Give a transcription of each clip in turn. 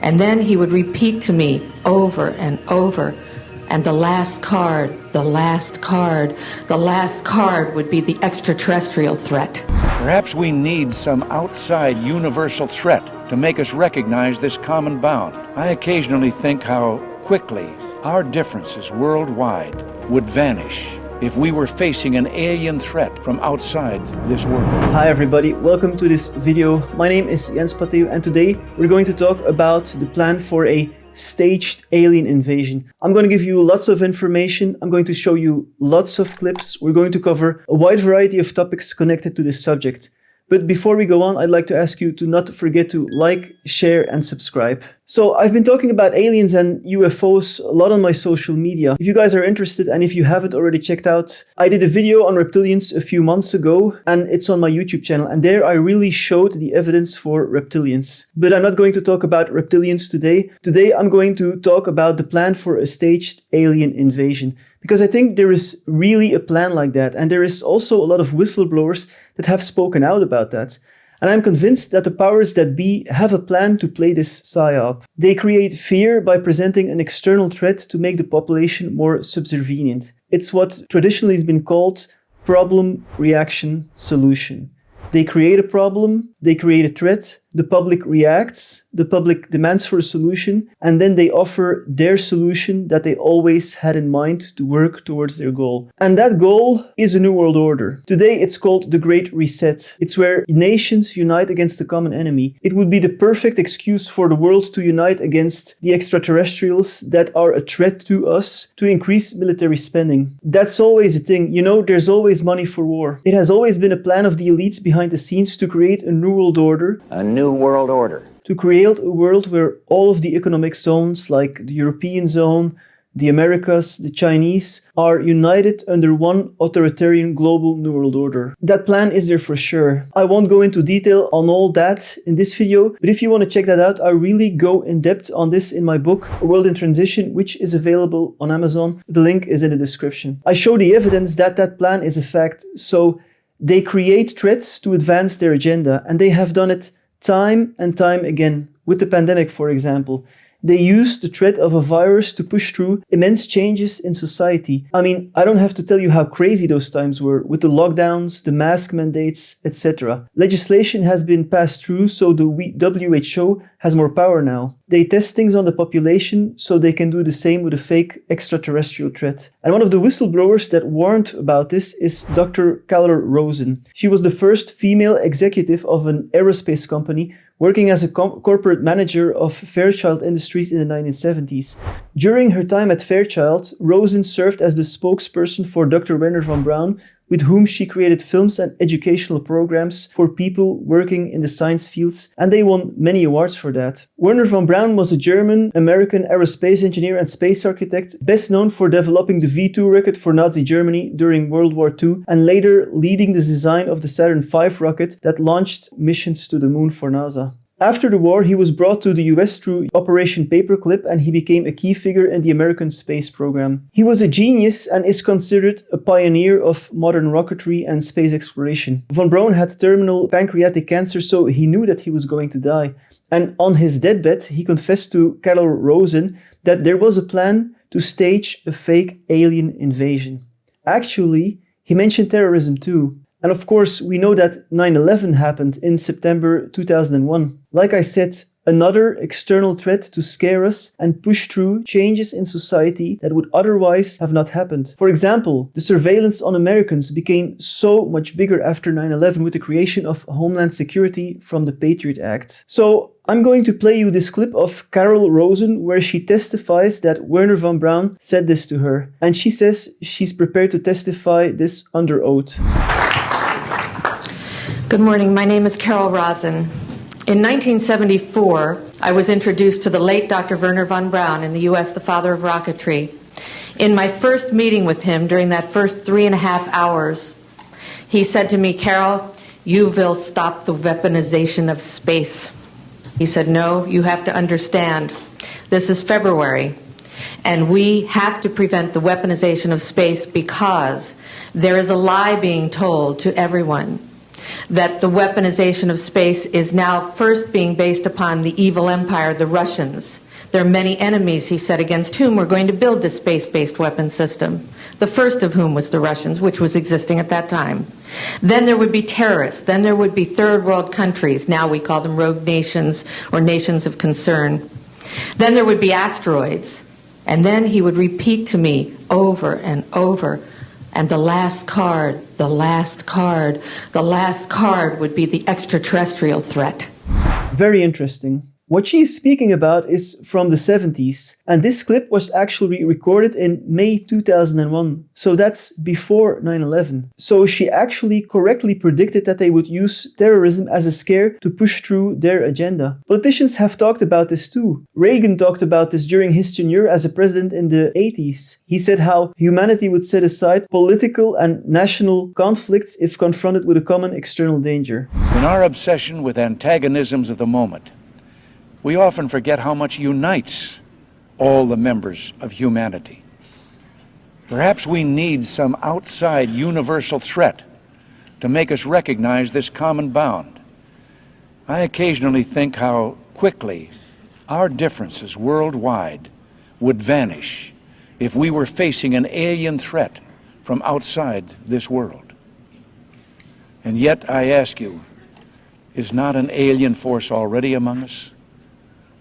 And then he would repeat to me over and over, and the last card, the last card, the last card would be the extraterrestrial threat. Perhaps we need some outside universal threat to make us recognize this common bound. I occasionally think how quickly our differences worldwide would vanish if we were facing an alien threat from outside this world. Hi everybody, welcome to this video. My name is Jens Pateu and today we're going to talk about the plan for a staged alien invasion. I'm going to give you lots of information. I'm going to show you lots of clips. We're going to cover a wide variety of topics connected to this subject. But before we go on, I'd like to ask you to not forget to like, share and subscribe. So I've been talking about aliens and UFOs a lot on my social media. If you guys are interested and if you haven't already checked out, I did a video on reptilians a few months ago and it's on my YouTube channel. And there I really showed the evidence for reptilians. But I'm not going to talk about reptilians today. Today I'm going to talk about the plan for a staged alien invasion. Because I think there is really a plan like that. And there is also a lot of whistleblowers that have spoken out about that. And I'm convinced that the powers that be have a plan to play this psyop. They create fear by presenting an external threat to make the population more subservient. It's what traditionally has been called problem, reaction, solution. They create a problem, they create a threat, the public reacts, the public demands for a solution, and then they offer their solution that they always had in mind to work towards their goal. And that goal is a new world order. Today it's called the Great Reset. It's where nations unite against a common enemy. It would be the perfect excuse for the world to unite against the extraterrestrials that are a threat to us, to increase military spending. That's always a thing. You know, there's always money for war. It has always been a plan of the elites behind the scenes to create a new world order. A new world order. To create a world where all of the economic zones, like the European zone, the Americas, the Chinese, are united under one authoritarian global new world order. That plan is there for sure. I won't go into detail on all that in this video, but if you want to check that out, I really go in depth on this in my book, A World in Transition, which is available on Amazon. The link is in the description. I show the evidence that that plan is a fact. So they create threats to advance their agenda, and they have done it time and time again. With the pandemic, for example, they used the threat of a virus to push through immense changes in society. I mean, I don't have to tell you how crazy those times were with the lockdowns, the mask mandates, etc. Legislation has been passed through, so the WHO has more power now. They test things on the population so they can do the same with a fake extraterrestrial threat. And one of the whistleblowers that warned about this is Dr. Carol Rosen. She was the first female executive of an aerospace company working as a corporate manager of Fairchild Industries in the 1970s. During her time at Fairchild, Rosen served as the spokesperson for Dr. Wernher von Braun, with whom she created films and educational programs for people working in the science fields, and they won many awards for that. Wernher von Braun was a German-American aerospace engineer and space architect, best known for developing the V2 rocket for Nazi Germany during World War II, and later leading the design of the Saturn V rocket that launched missions to the moon for NASA. After the war, he was brought to the US through Operation Paperclip and he became a key figure in the American space program. He was a genius and is considered a pioneer of modern rocketry and space exploration. Von Braun had terminal pancreatic cancer, so he knew that he was going to die. And on his deathbed, he confessed to Carol Rosen that there was a plan to stage a fake alien invasion. Actually, he mentioned terrorism too. And of course, we know that 9/11 happened in September 2001. Like I said, another external threat to scare us and push through changes in society that would otherwise have not happened. For example, the surveillance on Americans became so much bigger after 9/11 with the creation of Homeland Security from the Patriot Act. So I'm going to play you this clip of Carol Rosen where she testifies that Wernher von Braun said this to her. And she says she's prepared to testify this under oath. Good morning, my name is Carol Rosen. In 1974, I was introduced to the late Dr. Wernher von Braun in the US, the father of rocketry. In my first meeting with him during that first 3.5 hours, he said to me, Carol, you will stop the weaponization of space. He said, no, you have to understand, this is February, and we have to prevent the weaponization of space because there is a lie being told to everyone that the weaponization of space is now first being based upon the evil empire, the Russians. There are many enemies, he said, against whom we're going to build this space-based weapon system, the first of whom was the Russians, which was existing at that time. Then there would be terrorists. Then there would be third world countries. Now we call them rogue nations or nations of concern. Then there would be asteroids. And then he would repeat to me over and over, and the last card, the last card, the last card would be the extraterrestrial threat. Very interesting. What she is speaking about is from the 70s, and this clip was actually recorded in May 2001, so that's before 9/11. So she actually correctly predicted that they would use terrorism as a scare to push through their agenda. Politicians have talked about this too. Reagan talked about this during his tenure as a president in the 80s. He said how humanity would set aside political and national conflicts if confronted with a common external danger. In our obsession with antagonisms of the moment, we often forget how much unites all the members of humanity. Perhaps we need some outside universal threat to make us recognize this common bound. I occasionally think how quickly our differences worldwide would vanish if we were facing an alien threat from outside this world. And yet, I ask you, is not an alien force already among us?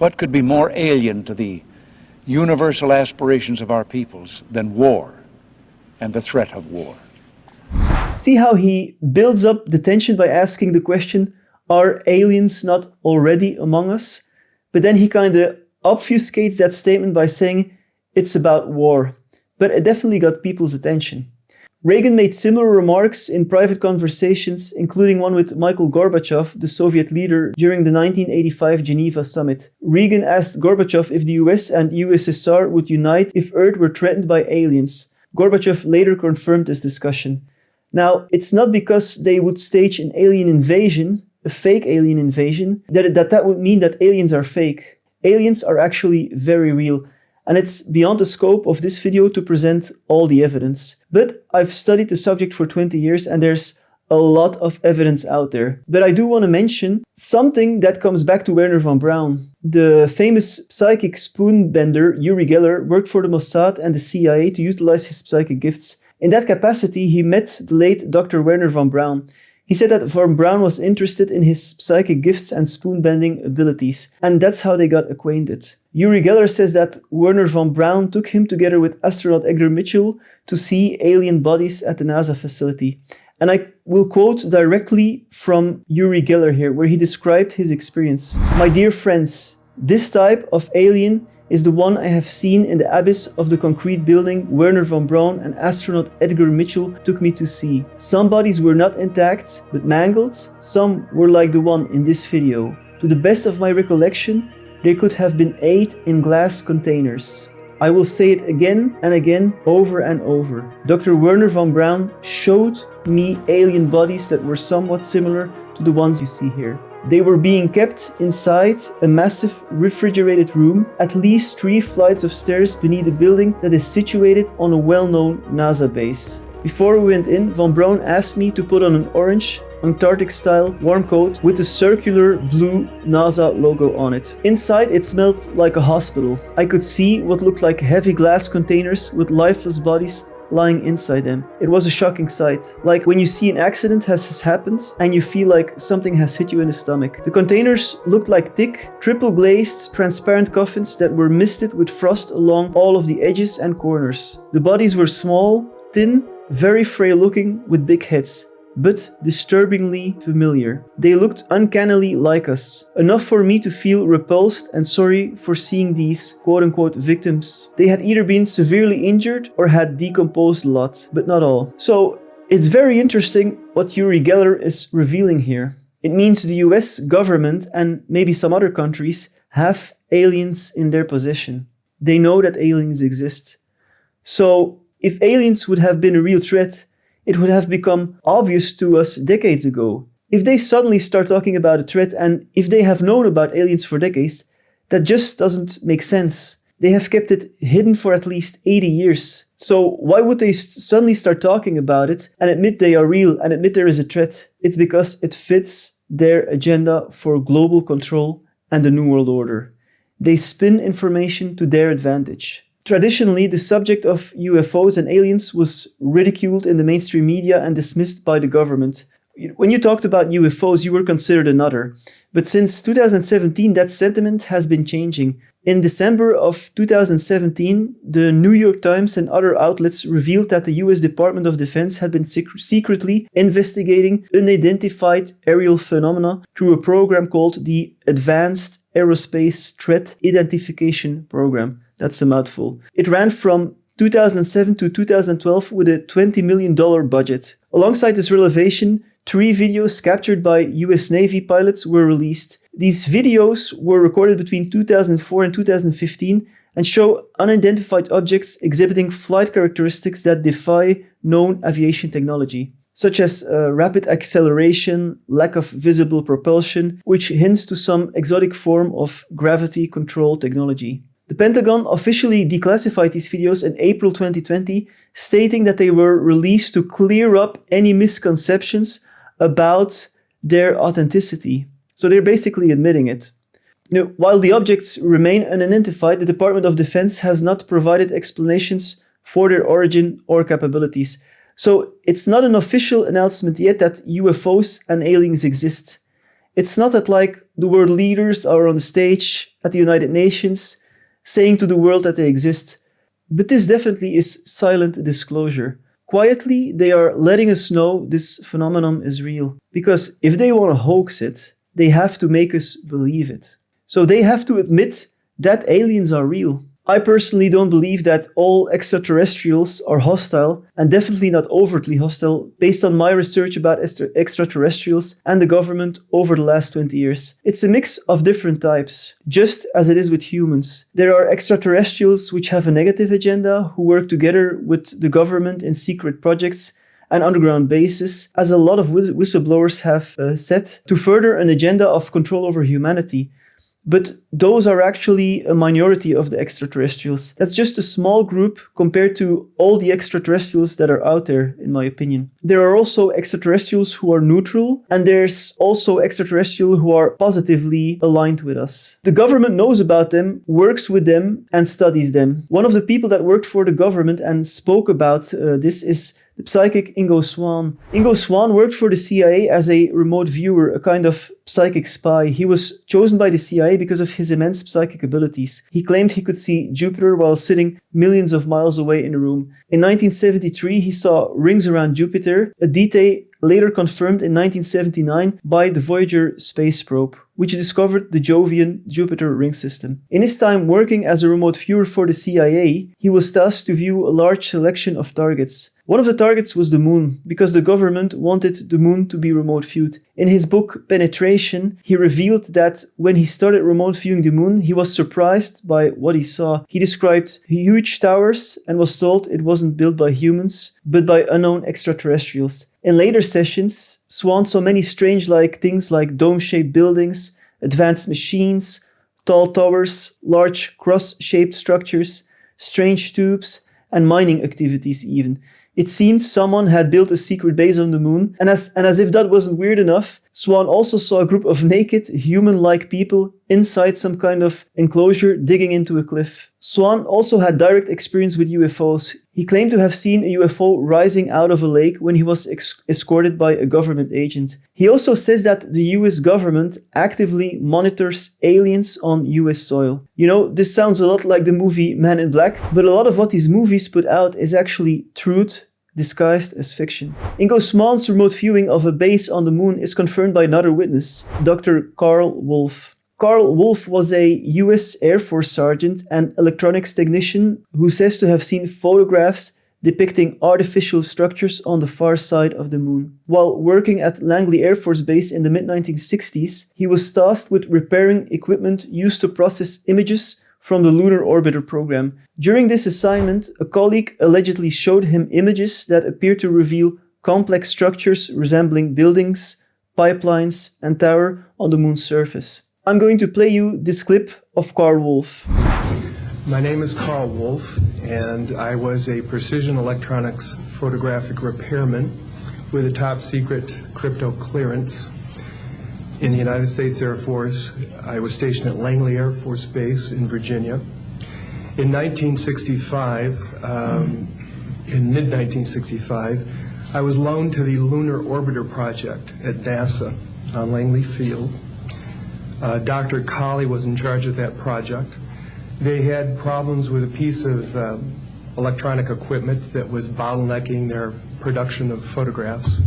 What could be more alien to the universal aspirations of our peoples than war and the threat of war? See how he builds up the tension by asking the question, are aliens not already among us? But then he kind of obfuscates that statement by saying it's about war. But it definitely got people's attention. Reagan made similar remarks in private conversations, including one with Mikhail Gorbachev, the Soviet leader, during the 1985 Geneva summit. Reagan asked Gorbachev if the US and USSR would unite if Earth were threatened by aliens. Gorbachev later confirmed this discussion. Now, it's not because they would stage an alien invasion, a fake alien invasion, that would mean that aliens are fake. Aliens are actually very real. And it's beyond the scope of this video to present all the evidence. But I've studied the subject for 20 years and there's a lot of evidence out there. But I do want to mention something that comes back to Wernher von Braun. The famous psychic spoonbender Uri Geller worked for the Mossad and the CIA to utilize his psychic gifts. In that capacity, he met the late Dr. Wernher von Braun. He said that von Braun was interested in his psychic gifts and spoon-bending abilities, and that's how they got acquainted. Uri Geller says that Wernher von Braun took him together with astronaut Edgar Mitchell to see alien bodies at the NASA facility. And I will quote directly from Uri Geller here, where he described his experience. "My dear friends, this type of alien is the one I have seen in the abyss of the concrete building Wernher von Braun and astronaut Edgar Mitchell took me to see. Some bodies were not intact, but mangled. Some were like the one in this video. To the best of my recollection, there could have been 8 in glass containers. I will say it again and again, over and over. Dr. Wernher von Braun showed me alien bodies that were somewhat similar to the ones you see here. They were being kept inside a massive refrigerated room, at least 3 flights of stairs beneath a building that is situated on a well-known NASA base. Before we went in, von Braun asked me to put on an orange, Antarctic-style warm coat with a circular blue NASA logo on it. Inside it smelled like a hospital. I could see what looked like heavy glass containers with lifeless bodies lying inside them. It was a shocking sight. Like when you see an accident has happened and you feel like something has hit you in the stomach. The containers looked like thick, triple glazed, transparent coffins that were misted with frost along all of the edges and corners. The bodies were small, thin, very frail looking with big heads, but disturbingly familiar. They looked uncannily like us, enough for me to feel repulsed and sorry for seeing these quote-unquote victims. They had either been severely injured or had decomposed a lot, but not all. So it's very interesting what Uri Geller is revealing here. It means the US government and maybe some other countries have aliens in their possession. They know that aliens exist. So if aliens would have been a real threat, it would have become obvious to us decades ago. If they suddenly start talking about a threat and if they have known about aliens for decades, that just doesn't make sense. They have kept it hidden for at least 80 years. So why would they suddenly start talking about it and admit they are real and admit there is a threat? It's because it fits their agenda for global control and the New World Order. They spin information to their advantage. Traditionally, the subject of UFOs and aliens was ridiculed in the mainstream media and dismissed by the government. When you talked about UFOs, you were considered another. But since 2017, that sentiment has been changing. In December of 2017, the New York Times and other outlets revealed that the US Department of Defense had been secretly investigating unidentified aerial phenomena through a program called the Advanced Aerospace Threat Identification Program. That's a mouthful. It ran from 2007 to 2012 with a $20 million budget. Alongside this revelation, 3 videos captured by US Navy pilots were released. These videos were recorded between 2004 and 2015 and show unidentified objects exhibiting flight characteristics that defy known aviation technology, such as rapid acceleration, lack of visible propulsion, which hints to some exotic form of gravity control technology. The Pentagon officially declassified these videos in April 2020, stating that they were released to clear up any misconceptions about their authenticity. So they're basically admitting it. While the objects remain unidentified, the Department of Defense has not provided explanations for their origin or capabilities. So it's not an official announcement yet that UFOs and aliens exist. It's not that the world leaders are on the stage at the United Nations saying to the world that they exist. But this definitely is silent disclosure. Quietly, they are letting us know this phenomenon is real. Because if they want to hoax it, they have to make us believe it. So they have to admit that aliens are real. I personally don't believe that all extraterrestrials are hostile, and definitely not overtly hostile, based on my research about extraterrestrials and the government over the last 20 years. It's a mix of different types, just as it is with humans. There are extraterrestrials which have a negative agenda, who work together with the government in secret projects and underground bases, as a lot of whistleblowers have said, to further an agenda of control over humanity. But those are actually a minority of the extraterrestrials. That's just a small group compared to all the extraterrestrials that are out there, in my opinion. There are also extraterrestrials who are neutral, and there's also extraterrestrials who are positively aligned with us. The government knows about them, works with them, and studies them. One of the people that worked for the government and spoke about this is the psychic Ingo Swann. Ingo Swann worked for the CIA as a remote viewer, a kind of psychic spy. He was chosen by the CIA because of his immense psychic abilities. He claimed he could see Jupiter while sitting millions of miles away in a room. In 1973, he saw rings around Jupiter, a detail later confirmed in 1979 by the Voyager space probe, which discovered the Jovian Jupiter ring system. In his time working as a remote viewer for the CIA, he was tasked to view a large selection of targets. One of the targets was the moon, because the government wanted the moon to be remote viewed. In his book Penetration, he revealed that when he started remote viewing the moon, he was surprised by what he saw. He described huge towers and was told it wasn't built by humans, but by unknown extraterrestrials. In later sessions, Swann saw many strange things like dome-shaped buildings, advanced machines, tall towers, large cross-shaped structures, strange tubes, and mining activities even. It seemed someone had built a secret base on the moon, and as if that wasn't weird enough, Swann also saw a group of naked, human-like people inside some kind of enclosure digging into a cliff. Swann also had direct experience with UFOs. He claimed to have seen a UFO rising out of a lake when he was escorted by a government agent. He also says that the US government actively monitors aliens on US soil. This sounds a lot like the movie Man in Black, but a lot of what these movies put out is actually truth disguised as fiction. Ingo Swann's remote viewing of a base on the moon is confirmed by another witness, Dr. Carl Wolf. Carl Wolf was a US Air Force sergeant and electronics technician who says to have seen photographs depicting artificial structures on the far side of the moon. While working at Langley Air Force Base in the mid-1960s, he was tasked with repairing equipment used to process images from the Lunar Orbiter program. During this assignment, a colleague allegedly showed him images that appeared to reveal complex structures resembling buildings, pipelines, and tower on the moon's surface. I'm going to play you this clip of Carl Wolf. My name is Carl Wolf, and I was a precision electronics photographic repairman with a top secret crypto clearance in the United States Air Force. I was stationed at Langley Air Force Base in Virginia. In 1965, in mid-1965, I was loaned to the Lunar Orbiter Project at NASA on Langley Field. Dr. Colley was in charge of that project. They had problems with a piece of electronic equipment that was bottlenecking their production of photographs.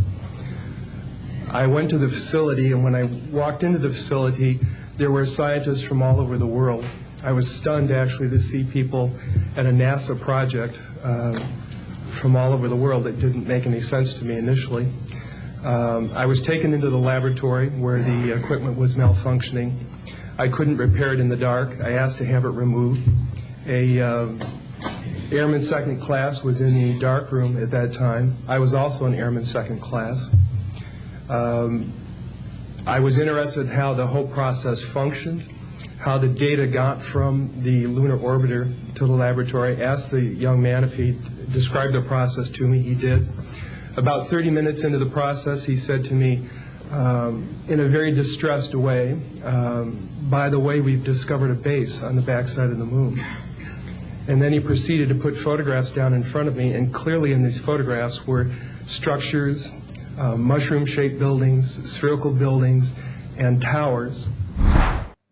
I went to the facility, and when I walked into the facility, there were scientists from all over the world. I was stunned, actually, to see people at a NASA project from all over the world. It didn't make any sense to me initially. I was taken into the laboratory where the equipment was malfunctioning. I couldn't repair it in the dark. I asked to have it removed. Airman second class was in the dark room at that time. I was also an airman second class. I was interested in how the whole process functioned, how the data got from the lunar orbiter to the laboratory. I asked the young man if he described the process to me. He did. About 30 minutes into the process, he said to me, in a very distressed way, by the way, we've discovered a base on the backside of the moon. And then he proceeded to put photographs down in front of me, and clearly in these photographs were structures, mushroom-shaped buildings, spherical buildings, and towers.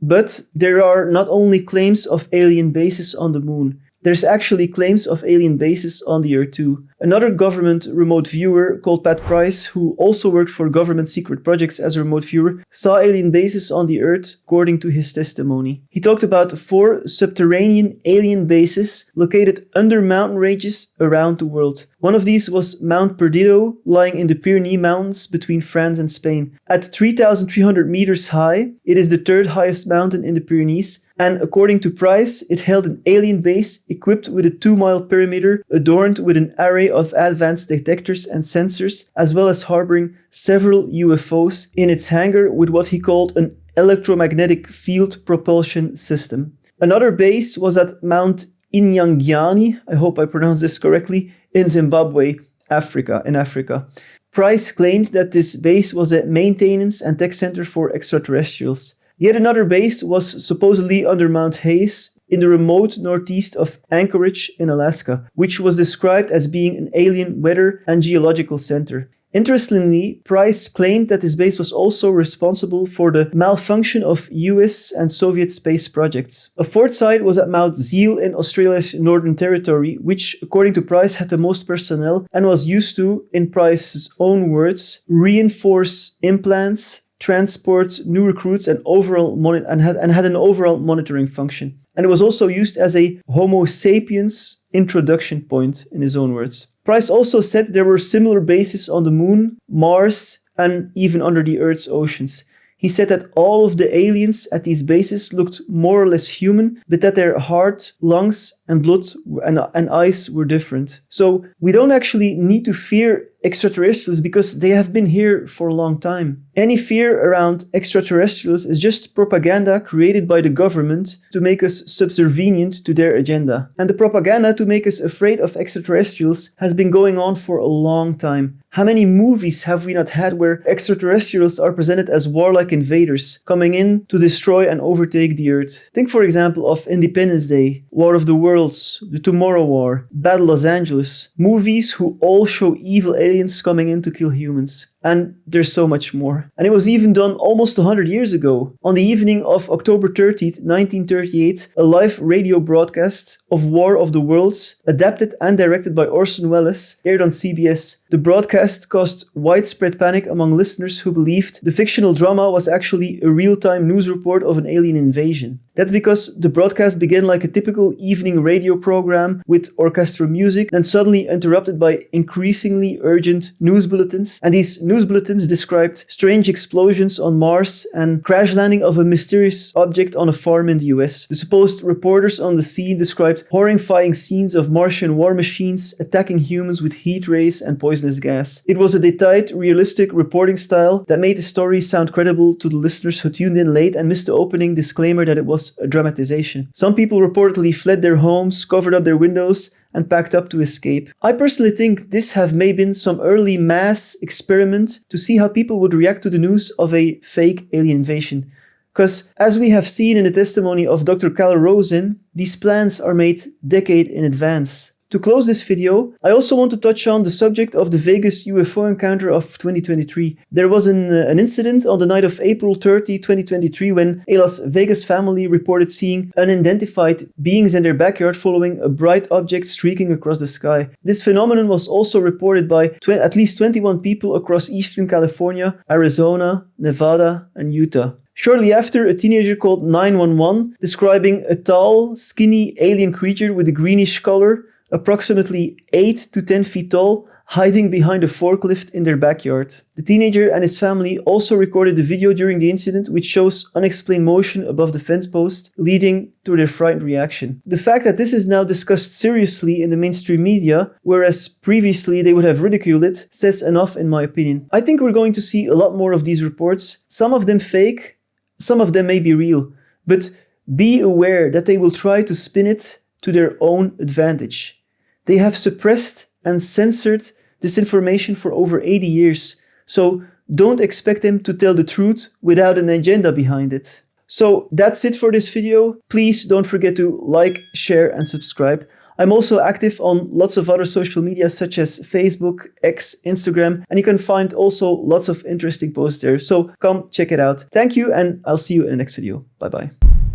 But there are not only claims of alien bases on the moon. There's actually claims of alien bases on the Earth too. Another government remote viewer called Pat Price, who also worked for government secret projects as a remote viewer, saw alien bases on the Earth according to his testimony. He talked about 4 subterranean alien bases located under mountain ranges around the world. One of these was Mount Perdido, lying in the Pyrenees Mountains between France and Spain. At 3,300 meters high, it is the 3rd highest mountain in the Pyrenees, and according to Price, it held an alien base equipped with a 2-mile perimeter adorned with an array of advanced detectors and sensors, as well as harboring several UFOs in its hangar with what he called an electromagnetic field propulsion system. Another base was at Mount Inyangyani, I hope I pronounced this correctly, in Zimbabwe, in Africa. Price claimed that this base was a maintenance and tech center for extraterrestrials. Yet another base was supposedly under Mount Hayes in the remote northeast of Anchorage in Alaska, which was described as being an alien weather and geological center. Interestingly, Price claimed that this base was also responsible for the malfunction of US and Soviet space projects. A 4th site was at Mount Zeal in Australia's Northern Territory, which, according to Price, had the most personnel and was used to, in Price's own words, reinforce implants, transport new recruits, and had an overall monitoring function. And it was also used as a Homo sapiens introduction point, in his own words. Price also said there were similar bases on the moon, Mars, and even under the Earth's oceans. He said that all of the aliens at these bases looked more or less human, but that their heart, lungs, and blood and eyes were different. So we don't actually need to fear extraterrestrials because they have been here for a long time. Any fear around extraterrestrials is just propaganda created by the government to make us subservient to their agenda. And the propaganda to make us afraid of extraterrestrials has been going on for a long time. How many movies have we not had where extraterrestrials are presented as warlike invaders coming in to destroy and overtake the Earth? Think, for example, of Independence Day, War of the Worlds, The Tomorrow War, Battle Los Angeles, movies who all show evil aliens coming in to kill humans. And there's so much more. And it was even done almost 100 years ago. On the evening of October 30th, 1938, a live radio broadcast of War of the Worlds, adapted and directed by Orson Welles, aired on CBS. The broadcast caused widespread panic among listeners who believed the fictional drama was actually a real-time news report of an alien invasion. That's because the broadcast began like a typical evening radio program with orchestral music, then suddenly interrupted by increasingly urgent news bulletins, and these news bulletins described strange explosions on Mars and crash landing of a mysterious object on a farm in the US. The supposed reporters on the scene described horrifying scenes of Martian war machines attacking humans with heat rays and poisonous gas. It was a detailed, realistic reporting style that made the story sound credible to the listeners who tuned in late and missed the opening disclaimer that it was a dramatization. Some people reportedly fled their homes, covered up their windows, and packed up to escape. I personally think this have maybe been some early mass experiment to see how people would react to the news of a fake alien invasion. Because, as we have seen in the testimony of Dr. Carol Rosen, these plans are made decades in advance. To close this video, I also want to touch on the subject of the Vegas UFO encounter of 2023. There was an incident on the night of April 30, 2023, when a Las Vegas family reported seeing unidentified beings in their backyard following a bright object streaking across the sky. This phenomenon was also reported by at least 21 people across Eastern California, Arizona, Nevada, and Utah. Shortly after, a teenager called 911, describing a tall, skinny alien creature with a greenish color, approximately 8 to 10 feet tall, hiding behind a forklift in their backyard. The teenager and his family also recorded the video during the incident, which shows unexplained motion above the fence post, leading to their frightened reaction. The fact that this is now discussed seriously in the mainstream media, whereas previously they would have ridiculed it, says enough in my opinion. I think we're going to see a lot more of these reports, some of them fake, some of them may be real, but be aware that they will try to spin it to their own advantage. They have suppressed and censored this information for over 80 years, so don't expect them to tell the truth without an agenda behind it. So that's it for this video. Please don't forget to like, share and subscribe. I'm also active on lots of other social media such as Facebook, X, Instagram, and you can find also lots of interesting posts there. So come check it out. Thank you, and I'll see you in the next video. Bye bye.